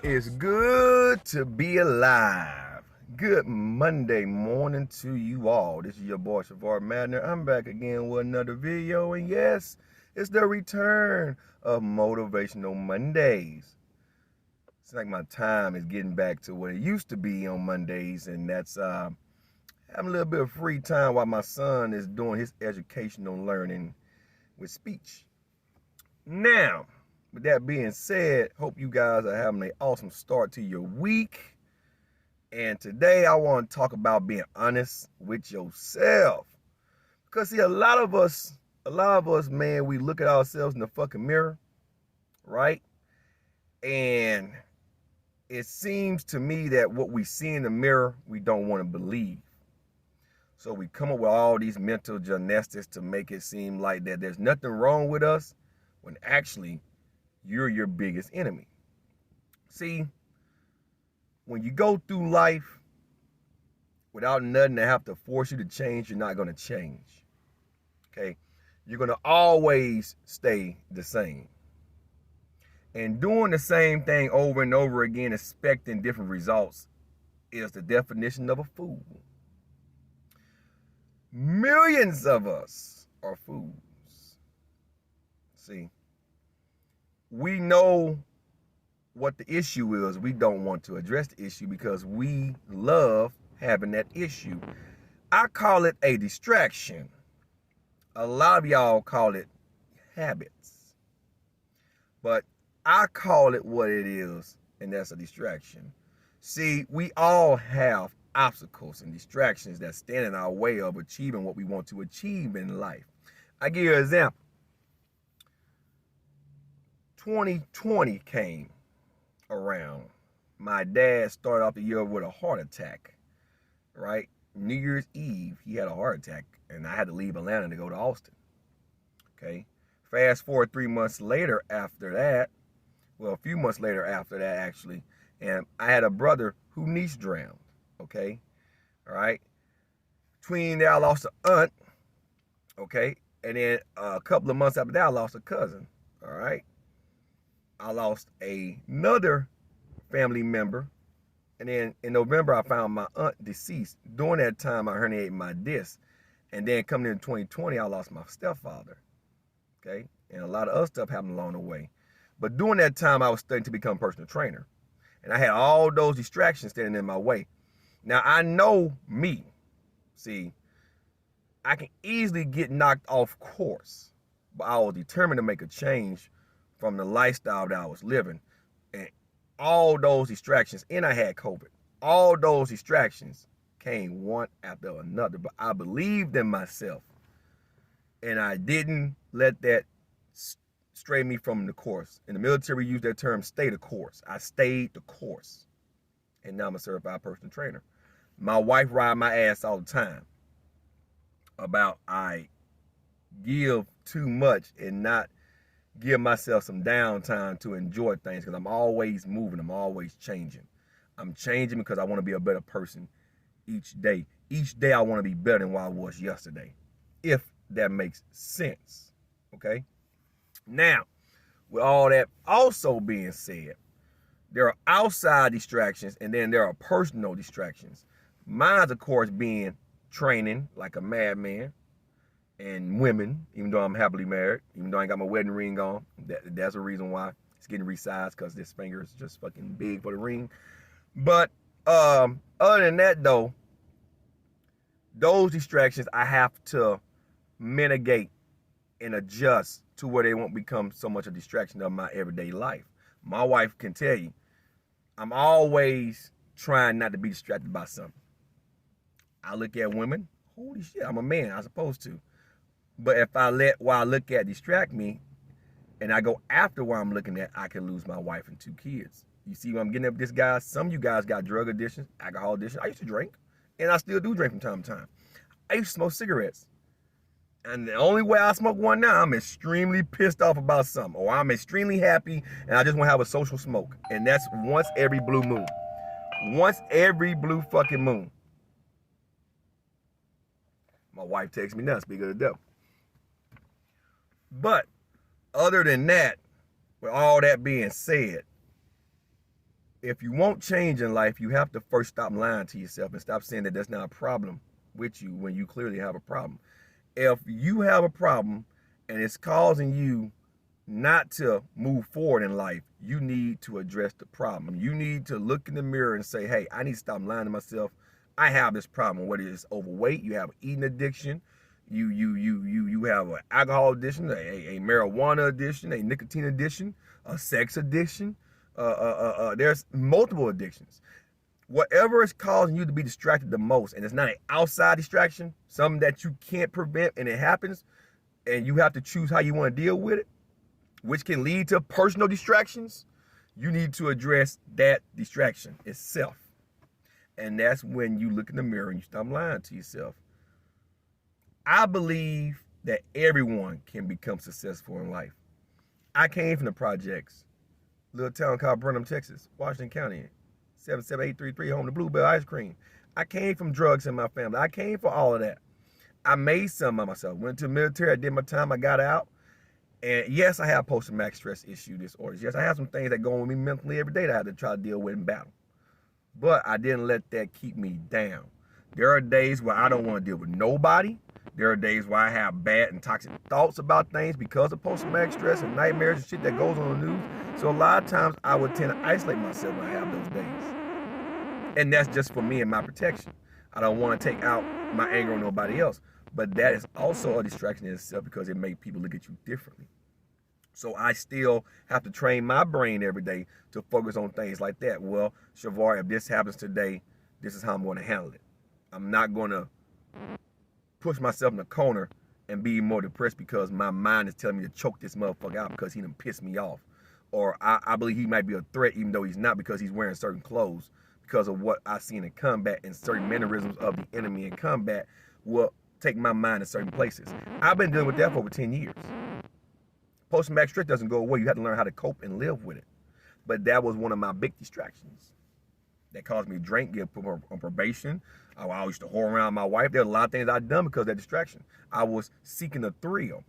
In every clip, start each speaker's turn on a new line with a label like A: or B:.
A: It's good to be alive. Good Monday morning to you all. This is your boy Shavar Madner. I'm back again with another video, and yes, it's the return of Motivational Mondays. It's like my time is getting back to what it used to be on Mondays, and that's having a little bit of free time while my son is doing his educational learning with speech. Now, with that being said, hope you guys are having an awesome start to your week. And today I want to talk about being honest with yourself. Because see, a lot of us, man, we look at ourselves in the fucking mirror, right? And it seems to me that what we see in the mirror, we don't want to believe. So we come up with all these mental gymnastics to make it seem like that there's nothing wrong with us, when actually you're your biggest enemy. See, when you go through life without nothing to have to force you to change, you're not going to change. Okay? You're going to always stay the same. And doing the same thing over and over again, expecting different results, is the definition of a fool. Millions of us are fools. See, we know what the issue is. We don't want to address the issue because we love having that issue. I call it a distraction. A lot of y'all call it habits. But I call it what it is, and that's a distraction. See, we all have obstacles and distractions that stand in our way of achieving what we want to achieve in life. I give you an example. 2020 came around. My dad started off the year with a heart attack, right? New Year's Eve, he had a heart attack, and I had to leave Atlanta to go to Austin. Okay? Fast forward 3 months later after that, well, a few months later after that, actually, and I had a brother who niece drowned. Okay? All right? Between there, I lost an aunt. Okay? And then a couple of months after that, I lost a cousin. All right? I lost another family member. And then in November, I found my aunt deceased. During that time, I herniated my disc. And then coming in 2020, I lost my stepfather. Okay? And a lot of other stuff happened along the way. But during that time, I was studying to become a personal trainer. And I had all those distractions standing in my way. Now, I know me. See, I can easily get knocked off course. But I was determined to make a change from the lifestyle that I was living. And all those distractions, and I had COVID, all those distractions came one after another. But I believed in myself, and I didn't let that stray me from the course. In the military, we use that term, stay the course. I stayed the course, and now I'm a certified personal trainer. My wife ride my ass all the time about I give too much and not give myself some downtime to enjoy things, because I'm always moving. I'm always changing. I'm changing because I want to be a better person each day. Each day I want to be better than what I was yesterday, if that makes sense. Okay? Now, with all that also being said, there are outside distractions, and then there are personal distractions. Mine's, of course, being training like a madman, and women, even though I'm happily married, even though I ain't got my wedding ring on. That's a reason why it's getting resized, because this finger is just fucking big for the ring. But other than that, though, those distractions I have to mitigate and adjust to where they won't become so much a distraction of my everyday life. My wife can tell you, I'm always trying not to be distracted by something. I look at women, holy shit, I'm a man, I'm supposed to. But if I let what I look at distract me, and I go after what I'm looking at, I can lose my wife and 2 kids. You see what I'm getting at with this, guys? Some of you guys got drug addictions, alcohol addiction. I used to drink, and I still do drink from time to time. I used to smoke cigarettes. And the only way I smoke one now, I'm extremely pissed off about something, or I'm extremely happy, and I just want to have a social smoke. And that's once every blue moon. Once every blue fucking moon. My wife takes me nuts, speak of the devil. But other than that, with all that being said, if you want change in life, you have to first stop lying to yourself and stop saying that that's not a problem with you when you clearly have a problem. If you have a problem and it's causing you not to move forward in life, you need to address the problem. You need to look in the mirror and say, hey, I need to stop lying to myself. I have this problem, whether it's overweight, you have eating addiction, you have an alcohol addiction, a marijuana addiction, a nicotine addiction, a sex addiction. There's multiple addictions. Whatever is causing you to be distracted the most, and it's not an outside distraction, something that you can't prevent and it happens, and you have to choose how you want to deal with it, which can lead to personal distractions, you need to address that distraction itself. And that's when you look in the mirror and you stop lying to yourself. I believe that everyone can become successful in life. I came from the projects, little town called Burnham, Texas, Washington County, 77833, home to Bluebell Ice Cream. I came from drugs in my family. I came for all of that. I made some of myself. Went to the military, I did my time, I got out. And yes, I have post-traumatic stress issue disorders. Yes, I have some things that go on with me mentally every day that I have to try to deal with in battle. But I didn't let that keep me down. There are days where I don't want to deal with nobody. There are days where I have bad and toxic thoughts about things because of post-traumatic stress and nightmares and shit that goes on the news. So a lot of times I would tend to isolate myself when I have those days. And that's just for me and my protection. I don't want to take out my anger on nobody else. But that is also a distraction in itself because it makes people look at you differently. So I still have to train my brain every day to focus on things like that. Well, Shavar, if this happens today, this is how I'm going to handle it. I'm not going to push myself in the corner and be more depressed because my mind is telling me to choke this motherfucker out because he done pissed me off. Or I believe he might be a threat even though he's not because he's wearing certain clothes because of what I've seen in combat and certain mannerisms of the enemy in combat will take my mind to certain places. I've been dealing with that for over 10 years. Post-traumatic stress doesn't go away. You have to learn how to cope and live with it. But that was one of my big distractions. That caused me to drink, get put on probation. I used to whore around my wife. There were a lot of things I'd done because of that distraction. I was seeking the thrill.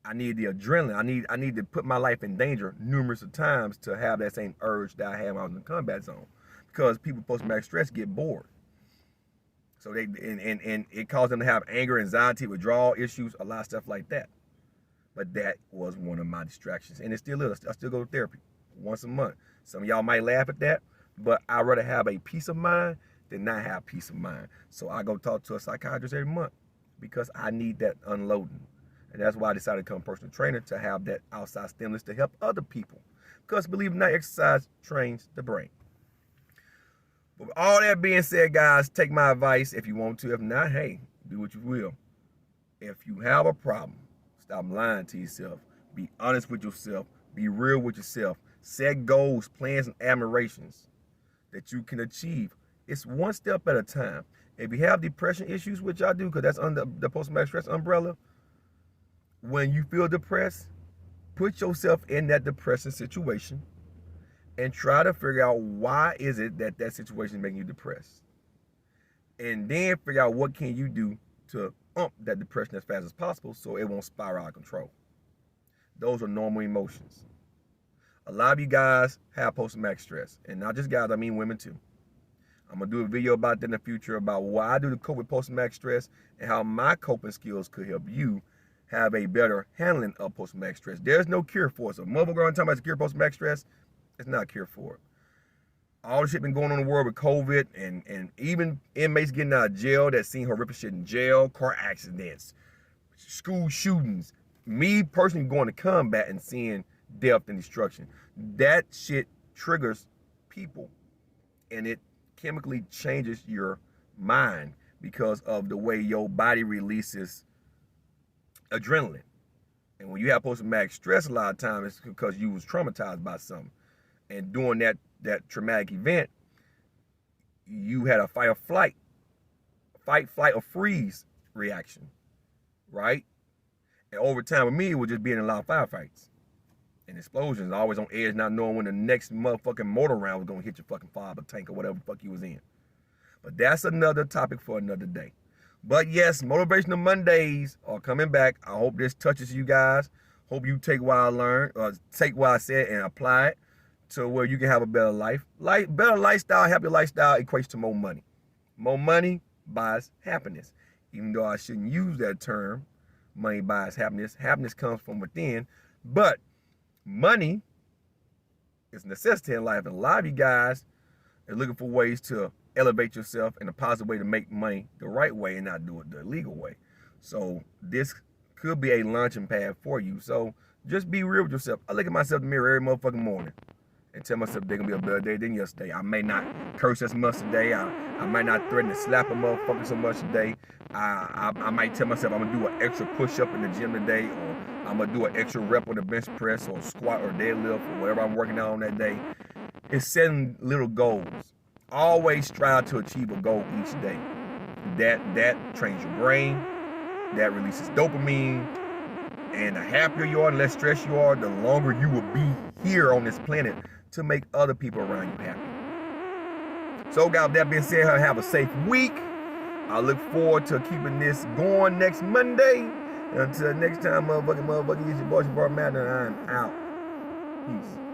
A: I needed the adrenaline. I need to put my life in danger numerous of times to have that same urge that I had when I was in the combat zone. Because people with post-traumatic stress get bored. So and it caused them to have anger, anxiety, withdrawal issues, a lot of stuff like that. But that was one of my distractions. And it still is. I still go to therapy once a month. Some of y'all might laugh at that, but I'd rather have a peace of mind than not have peace of mind. So I go talk to a psychiatrist every month because I need that unloading. And that's why I decided to become a personal trainer, to have that outside stimulus to help other people. Because believe it or not, exercise trains the brain. But with all that being said, guys, take my advice if you want to. If not, hey, do what you will. If you have a problem, stop lying to yourself. Be honest with yourself. Be real with yourself. Set goals, plans, and admirations that you can achieve. It's one step at a time. If you have depression issues, which I do, because that's under the post-traumatic stress umbrella, when you feel depressed, put yourself in that depressing situation and try to figure out why is it that that situation is making you depressed. And then figure out what can you do to ump that depression as fast as possible so it won't spiral out of control. Those are normal emotions. A lot of you guys have post-traumatic stress. And not just guys, I mean women too. I'm going to do a video about that in the future about what I do to cope with post-traumatic stress and how my coping skills could help you have a better handling of post-traumatic stress. There's no cure for it. So motherfucker talking about the cure for post-traumatic stress, it's not a cure for it. All the shit been going on in the world with COVID and even inmates getting out of jail that seen horrific shit in jail, car accidents, school shootings. Me personally going to combat and seeing death and destruction. That shit triggers people and it chemically changes your mind because of the way your body releases adrenaline. And when you have post-traumatic stress, a lot of times it's because you was traumatized by something. And during that traumatic event, you had a fight, flight, or freeze reaction, right? And over time with me, it was just being in a lot of firefights and explosions, always on edge, not knowing when the next motherfucking mortar round was gonna hit your fucking fiber tank or whatever the fuck you was in. But that's another topic for another day. But yes, Motivational Mondays are coming back. I hope this touches you guys. Hope you take what I learned, or take what I said and apply it. to where you can have a better life. Better lifestyle, happier lifestyle equates to more money. More money buys happiness. Even though I shouldn't use that term, money buys happiness. Happiness comes from within. But money is a necessity in life. And a lot of you guys are looking for ways to elevate yourself in a positive way to make money the right way and not do it the illegal way. So this could be a launching pad for you. So just be real with yourself. I look at myself in the mirror every motherfucking morning and tell myself they're gonna be a better day than yesterday. I may not curse as much today. I might not threaten to slap a motherfucker so much today. I might tell myself I'm gonna do an extra push-up in the gym today, or I'm gonna do an extra rep on the bench press or squat or deadlift or whatever I'm working on that day. It's setting little goals. Always strive to achieve a goal each day. That trains your brain. That releases dopamine. And the happier you are, the less stressed you are, the longer you will be here on this planet to make other people around you happy. So, guys, with that being said, have a safe week. I look forward to keeping this going next Monday. Until next time, motherfucking, it's your boy, Matter, and I'm out. Peace.